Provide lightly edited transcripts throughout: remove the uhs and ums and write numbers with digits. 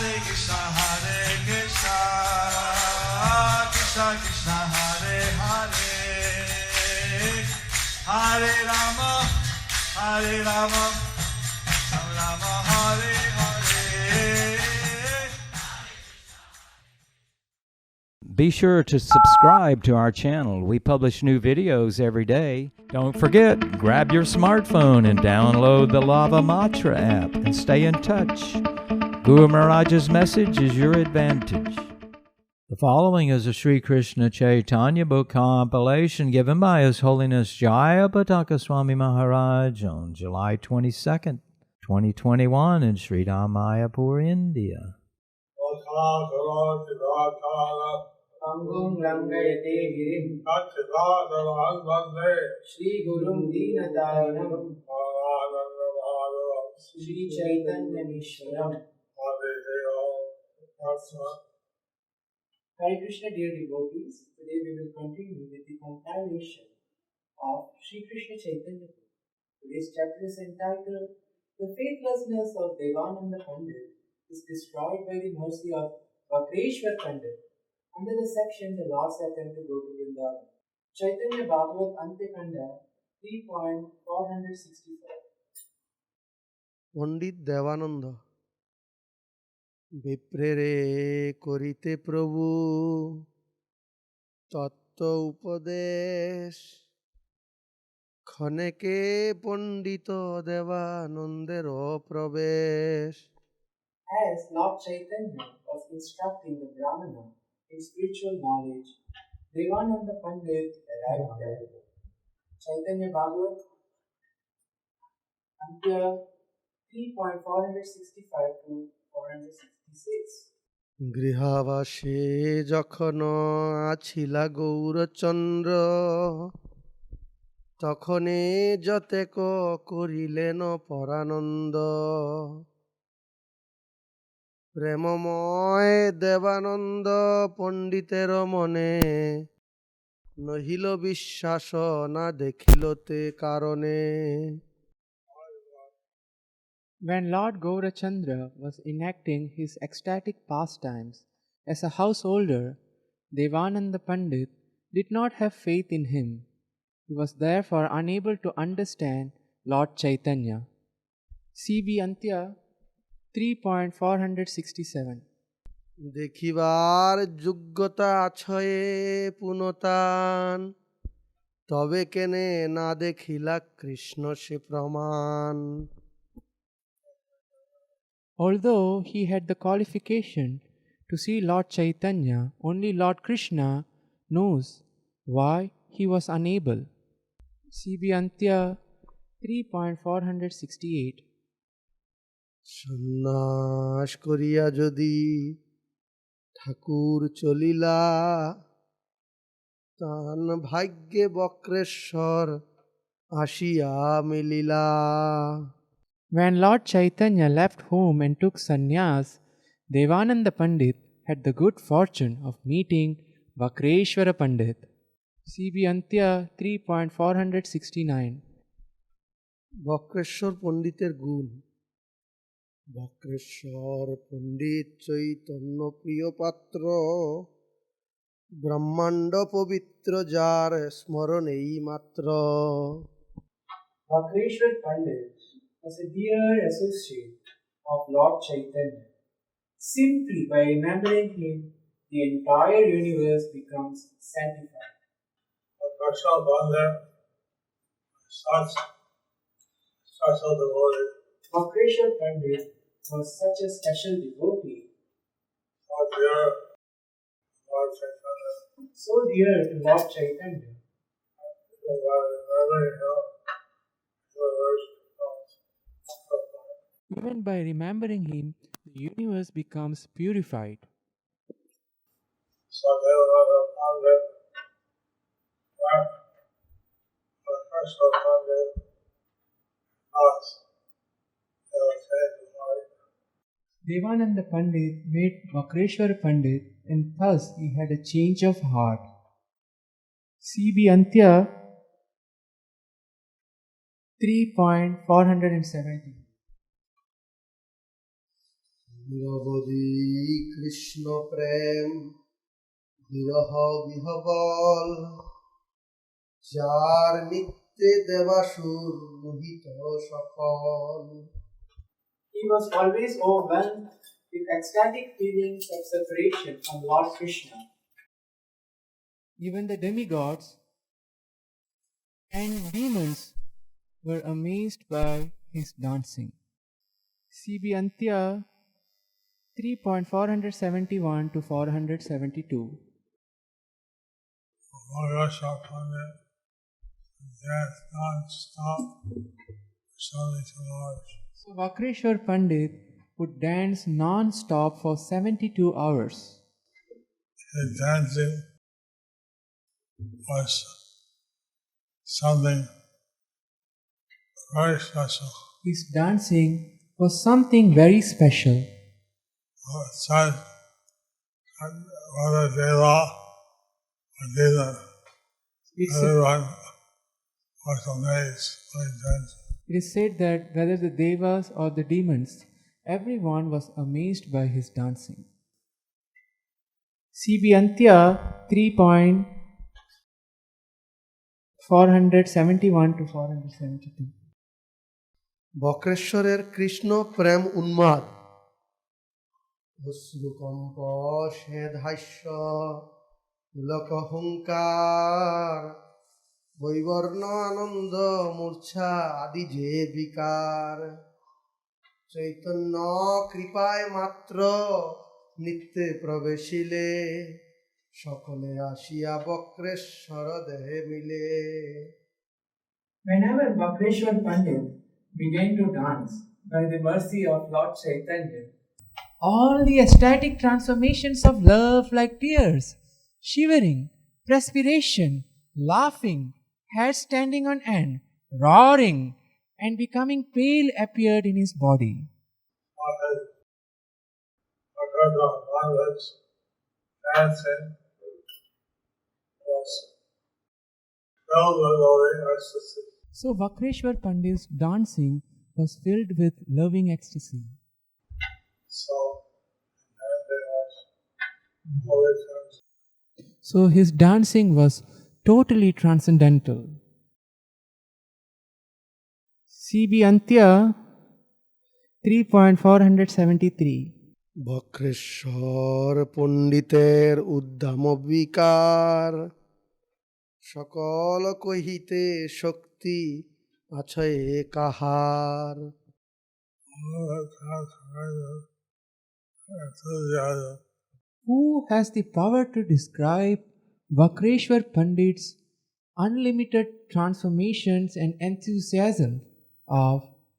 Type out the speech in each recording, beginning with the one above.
Krishna Krishna Hare Hare Hare Rama Hare Rama Rama Hare Hare. Be sure to subscribe to our channel. We publish new videos every day. Don't forget, grab your smartphone and download the Lava Matra app and stay in touch. Guru Maharaj's message is your advantage. The following is a Sri Krishna Chaitanya book compilation given by His Holiness Jaya Pataka Swami Maharaj on July 22nd, 2021 in Sri Mayapur, India. Angum Langayate Girim Shri Gurum Deenataranam Shri Chaitanya Mishwaram. Hare Krishna, dear devotees, today we will continue with the compilation of Shri Krishna Chaitanya. Today's chapter is entitled The Faithlessness of Devananda Pandit is Destroyed by the Mercy of Vakreshwar Pandit. Under the section, the Lord's attempt to go to Vrindavan. Chaitanya Bhagavat Antyakanda 3.465. পণ্ডিত দেবানন্দ বিপ্রেরে করিতে প্রভু তত্ত্ব উপদেশ ক্ষণেকে পণ্ডিত দেবানন্দের প্রবেশ. As Lord Chaitanya was instructing the Brahmana in spiritual knowledge, Devananda Pandit arrived there. Chaitanya Bhagavat Antya 3.465 to 466. গৃহাবাসে যখন আছিলা গৌরচন্দ্র তখনে যতেক করিলেন পরানন্দ. প্রেমময় দেবানন্দ পণ্ডিতের মনে নহিল বিশ্বাস না দেখিলতে কারণে. When Lord Gaurachandra was enacting his ecstatic pastimes as a householder, Devananda Pandit did not have faith in him. He was therefore unable to understand Lord Chaitanya. C.B. Antya 3.467. দেখিবার যোগ্যতা আছয়ে পুনতান তবে কেনে না দেখিলা কৃষ্ণ সে প্রমাণ. Although he had the qualification to see Lord Chaitanya, only Lord Krishna knows why he was unable. C.B. Antya 3.468. সন্ন্যাস করিয়া যদি ঠাকুর চলিলা তান ভাগ্যে বক্রেশ্বর আসিয়া মিলিলা. When Lord Chaitanya left home and took sannyas, Devananda Pandit had the good fortune of meeting Vakreshwara Pandit. C.B. Antya 3.469. Bakreshwar পণ্ডিতের গুণ. বক্রেশ্বর পণ্ডিত চৈতন্য প্রিয় পাত্র ব্রহ্মাণ্ড পবিত্র যার স্মরণেই মাত্র. Vakreshwar Pandit was a dear associate of Lord Chaitanya. Simply by remembering him, the entire universe becomes sanctified. Vakreshwar Pandit such a devotee. Vakreshwar Pandit was such a special devotee, so dear to Lord Chaitanya. Even by remembering him, the universe becomes purified. So Devananda Pandit went Vakreshwar Pandit us. Devananda Pandit met Vakreshwar Pandit and thus he had a change of heart. C.B. Antya 3.470. নিরবধি Krishna প্রেম বিরহ বিহবল যার নিত্যে দেবাসুর মোহিত সকল। He was always overwhelmed with ecstatic feelings of separation from Lord Krishna. Even the demigods and demons were amazed by his dancing. CB Antya 3.471 to 472. Vakreshwar Pandit dance non-stop for 72 hours. So Vakreshwar Pandit would dance non-stop for 72 hours. His dancing was something very special. His dancing was something very special. It said that whether Deva or Deva, It's- everyone was amazed by his dancing. It is said that whether the devas or the demons, everyone was amazed by his dancing. CB Antya 3.471 to 472. বক্রেশ্বরের Krishna প্রেম উন্মাদ অশ্রুকম্প স্বেদহাস্য পুলক হুঙ্কার বৈবর্ণ আনন্দ মূর্ছা আদি যে বিকার চৈতন্য কৃপায় মাত্র নিত্যে প্রবেশিলে সকলে আসিয়া বক্রেশ্বর দেহে মিলে। Whenever Vakreshwar Pandit began to dance by the mercy of Lord Chaitanya, All the ecstatic transformations of love, like tears, shivering, perspiration, laughing, hair standing on end, roaring, and becoming pale appeared in his body. Vakreshwar Pandit's dancing was filled with loving ecstasy. So Vakreshwar Pandit's dancing was filled with loving ecstasy. So, dancing was fully transcendental. So his dancing was totally transcendental. CB Antya 3.473. Bakreshwar পণ্ডিতের উদ্দাম বিকার সকল কহিতে শক্তি আছে কাহার। Enthusiasm. Who has the power to describe Vakreshwar Pandit's unlimited transformations and enthusiasm of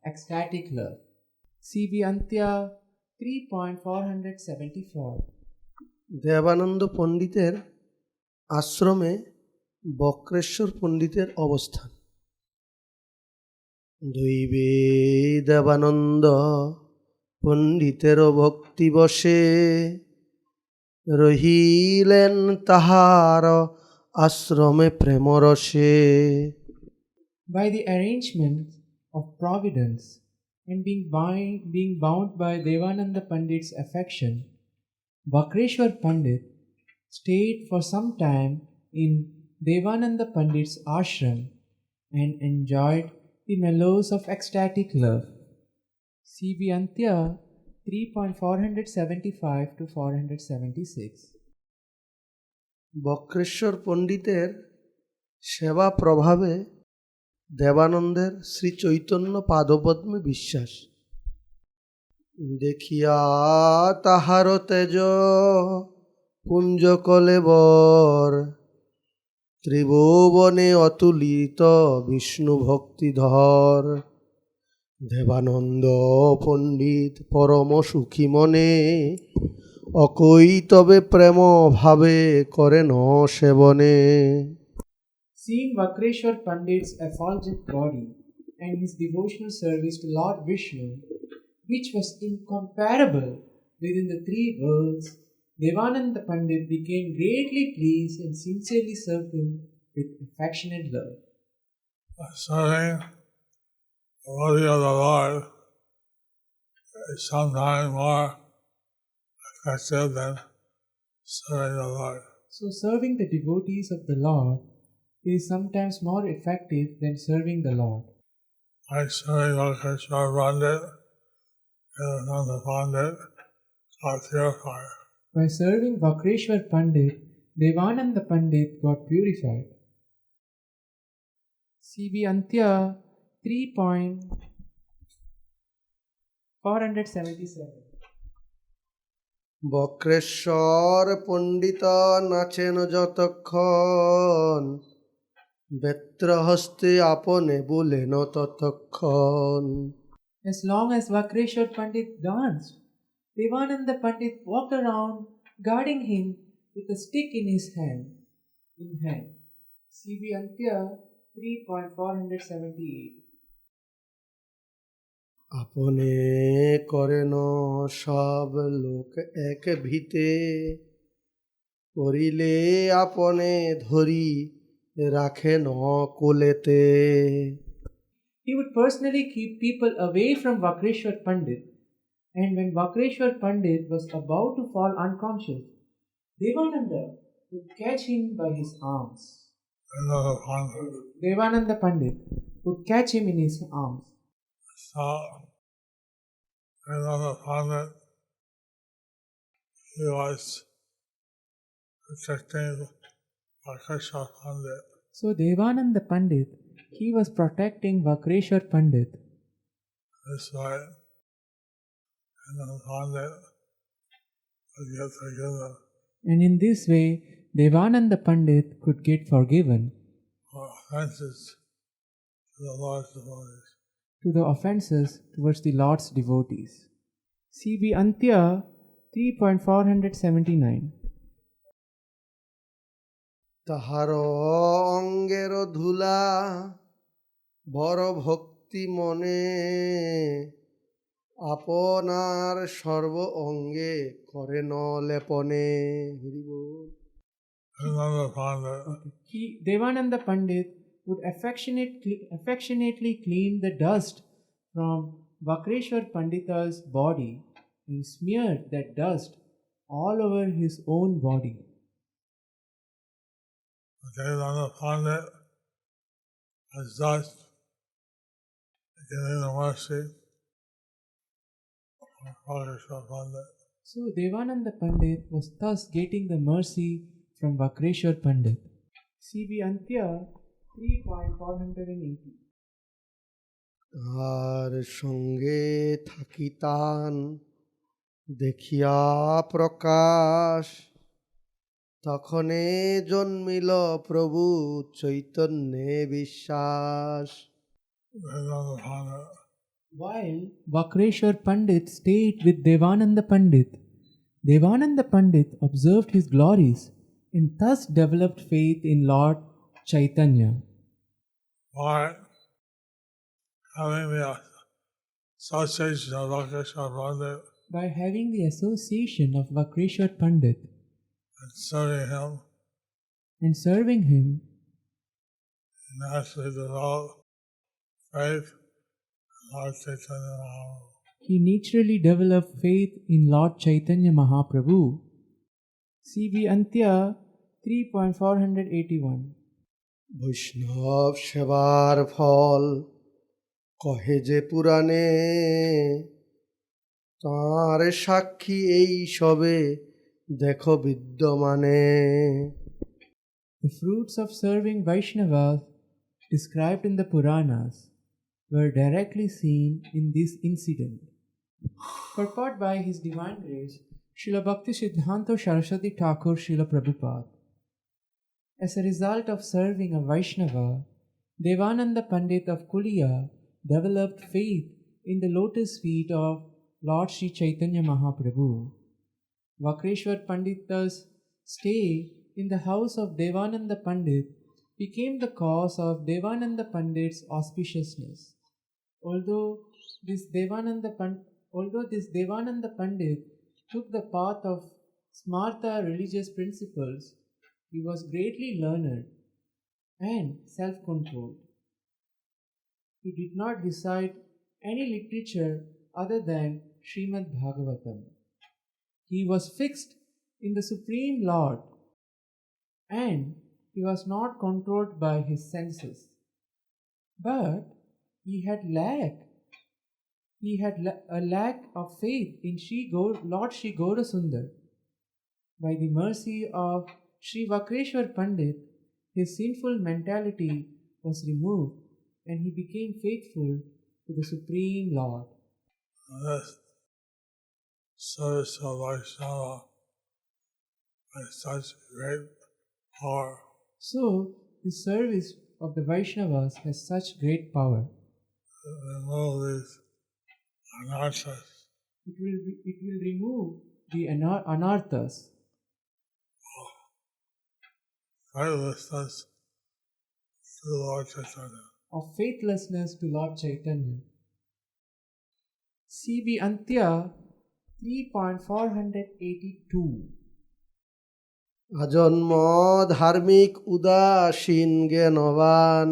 ecstatic love? CB Antya 3.474. Devananda পণ্ডিতের আশ্রমে বক্রেশ্বর পণ্ডিতের অবস্থান। দৈবে দেবানন্দ পণ্ডিতের ভক্তি বসে রহিলেন তাহার আশ্রমে প্রেমরসে। By the arrangement of providence and being bound by Devananda Pandit's affection, Vakreshwar Pandit stayed for some time in Devananda Pandit's ashram and enjoyed the mellows of ecstatic love. CB Antya 3.475 to 476. Bakreshwar পণ্ডিতের সেবা প্রভাবে দেবানন্দের শ্রী চৈতন্য পাদপদ্মে বিশ্বাস দেখিয়া তাহার তেজ পুঞ্জ কলেবর ত্রিভুবনে অতুলিত বিষ্ণু ভক্তিধর। দেবানন্দ পণ্ডিত পরম সুখী মনে অকৈতবে প্রেম ভাবে করেন সেবনে। Seeing Vakreshwar Pandit's effulgent body and his devotional service to Lord Vishnu, which was incomparable within the three worlds, Devananda Pandit became greatly pleased and sincerely served him with affectionate love. Serving the body of the Lord is sometimes more effective than serving the Lord. So, serving the devotees of the Lord is sometimes more effective than serving the Lord. Like serving Vakreshwar Pandit and Nanda Pandit got purified. By serving Vakreshwar Pandit, Devananda Pandit got purified. CB Antya 3.477. Bakreshwar পণ্ডিত নাচেন যতক্ষণ বেত্রহস্তে আপনে বলেন ততক্ষণ। As long as Vakreshwar Pandit danced, Devananda Pandit walked around guarding him with a stick in his hand. CB Antya 3.478. আপনে করেন সব লোক এক ভিতে করিলে আপনে ধরি রাখেন কোলেতে। He would personally keep people away from Vakreshwar Pandit, and when Vakreshwar Pandit was about to fall unconscious, Devananda would catch him by his arms. Another Pandit. Devananda Pandit would catch him in his arms. So, another Pandit, he was protecting Vakreshwar Pandit. So Devananda Pandit, he was protecting Vakreshwar Pandit. This way, another Pandit would get forgiven And in this way, Devananda Pandit could get forgiven for offenses to the Lord's devotees. to the offenses towards the Lord's devotees. CB Antya 3.479. তাহার অঙ্গের ধুলা বড় ভক্তি মনে আপনার সর্ব অঙ্গে করেন লেপনে। হরি বল। Another Pandit, Devananda Pandit would affectionately clean the dust from Vakreshwar Pandita's body and smeared that dust all over his own body. Another Pandit was just giving the mercy of Vakreshwar Pandit. So Devananda Pandit was thus getting the mercy from Vakreshwar Pandit. CB Antya 3.480. তার সঙ্গে থাকিতান দেখিয়া প্রকাশ তখনে জন্মিল প্রভু চৈতন্যে বিশ্বাস। Another Pandit, While Vakreshwar Pandit stayed with Devananda Pandit, Devananda Pandit observed his glories and thus developed faith in Lord Chaitanya. by having the association of Vakreshwar Pandit By having the association of Vakreshwar Pandit and serving him, and serving him, he naturally developed faith in Lord Chaitanya Mahaprabhu. he naturally developed faith in Lord Chaitanya Mahaprabhu. CB Antya 3.481. বৈষ্ণব সেবার ফল কহে যে পুরাণে তার সাক্ষী এই সবে দেখো বিদ্যমানে। The fruits of serving Vaishnavas described in the Puranas were directly seen in this incident. Purport by His Divine Grace, Srila Bhakti Siddhanta Saraswati Thakur Srila Prabhupada. As a result of serving a Vaishnava, Devananda Pandit of Kulia developed faith in the lotus feet of Lord Sri Chaitanya Mahaprabhu. Vakreshwar Pandita's stay in the house of Devananda Pandit became the cause of Devananda Pandit's auspiciousness. Although this Devananda Pandit took the path of smarta religious principles, he was greatly learned and self-controlled. He did not recite any literature other than Srimad Bhagavatam. He was fixed in the Supreme Lord, and he was not controlled by his senses. But he had a lack of faith in Lord Sri Gaurasundar. By the mercy of Sri Vakreshwar Pandit, his sinful mentality was removed and he became faithful to the Supreme Lord. This service of Vaishnava has such great power. So, the service of the Vaishnavas has such great power. Remove these anarthas. It will remove the anarthas, Faithlessness to the Lord Chaitanya. of faithlessness to Lord Chaitanya. CB Antya 3.482. আজন্ম ধার্মিক উদাসীন জ্ঞানবান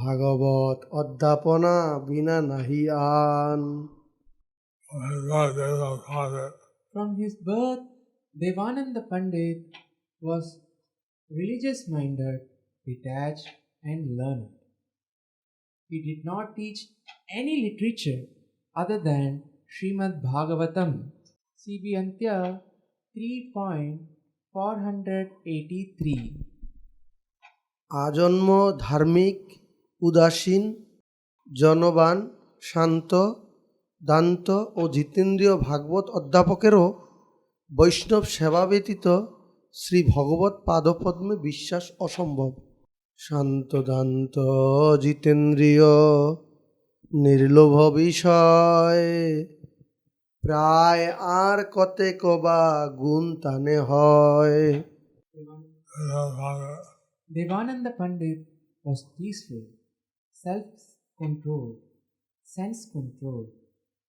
ভাগবত অধ্যাপনা বিনা নাহি আন। From his birth, Devananda Pandit was religious minded, detached, and learned. He did not teach any literature other than Srimad Bhagavatam. CB Antya 3.483. আজন্ম ধার্মিক উদাসীন জনবান শান্ত দান্ত ও জিতেন্দ্রীয় ভাগবত অধ্যাপকেরও বৈষ্ণব সেবা ব্যতীত শ্রী ভগবত পাদপদ্মে বিশ্বাস অসম্ভব। শান্ত দান্ত জিতেন্দ্রিয় নির্লোভ বিষয় প্রায় আর কতেক বা গুণ তানে হয়। Devananda Pandit was peaceful, self-controlled, sense-controlled,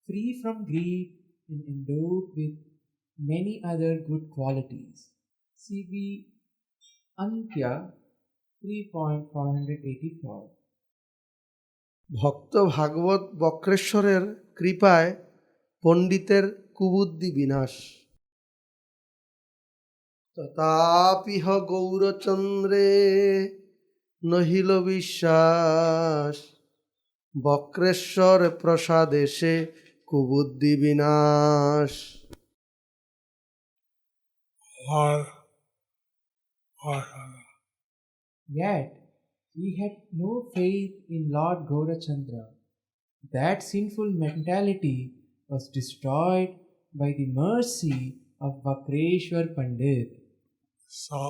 free from greed and endowed with many other good qualities. CB Antya 3.484. ভক্ত ভাগবত বক্রেশ্বরের কৃপায় পণ্ডিতের কুবুদ্ধি বিনাশ। তথাপিহ গৌরচন্দ্রে নহিল বিশ্বাস বক্রেশ্বর প্রসাদেশে কুবুদ্ধি বিনাশ। Yet he had no faith in Lord Gaurachandra. That sinful mentality was destroyed by the mercy of Vakreshwar Pandit. So,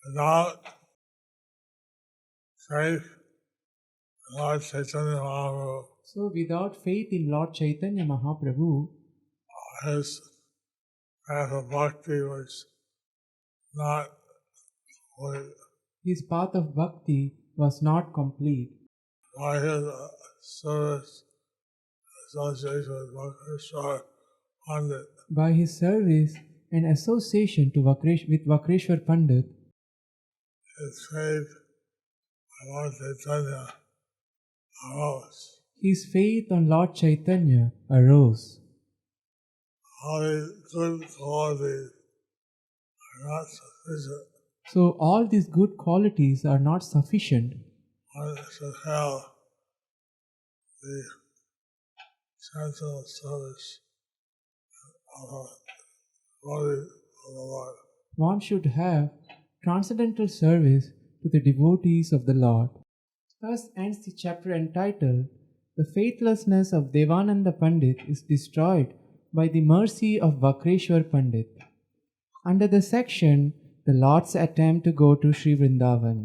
without faith in Lord Chaitanya Mahaprabhu, So, without faith in Lord Chaitanya Mahaprabhu, his path of bhakti was not complete. his path of bhakti was not complete. By his service, association with Vakreshwar Pandit, By his service and association with Vakreshwar Pandit, his faith in Lord Chaitanya arose. his faith on Lord Chaitanya arose. All these good qualities are not sufficient. So, all these good qualities are not sufficient. One should have the sensual service of the devotee of the Lord. One should have transcendental service to the devotees of the Lord. Thus ends the chapter entitled The Faithlessness of Devananda Pandit is Destroyed by the Mercy of Vakreshwar Pandit. Under the section The Lord's Attempt to go to Sri Vrindavan.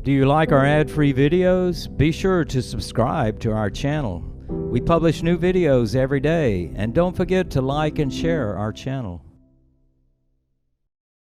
Do you like our ad-free videos? Be sure to subscribe to our channel. We publish new videos every day, and don't forget to like and share our channel.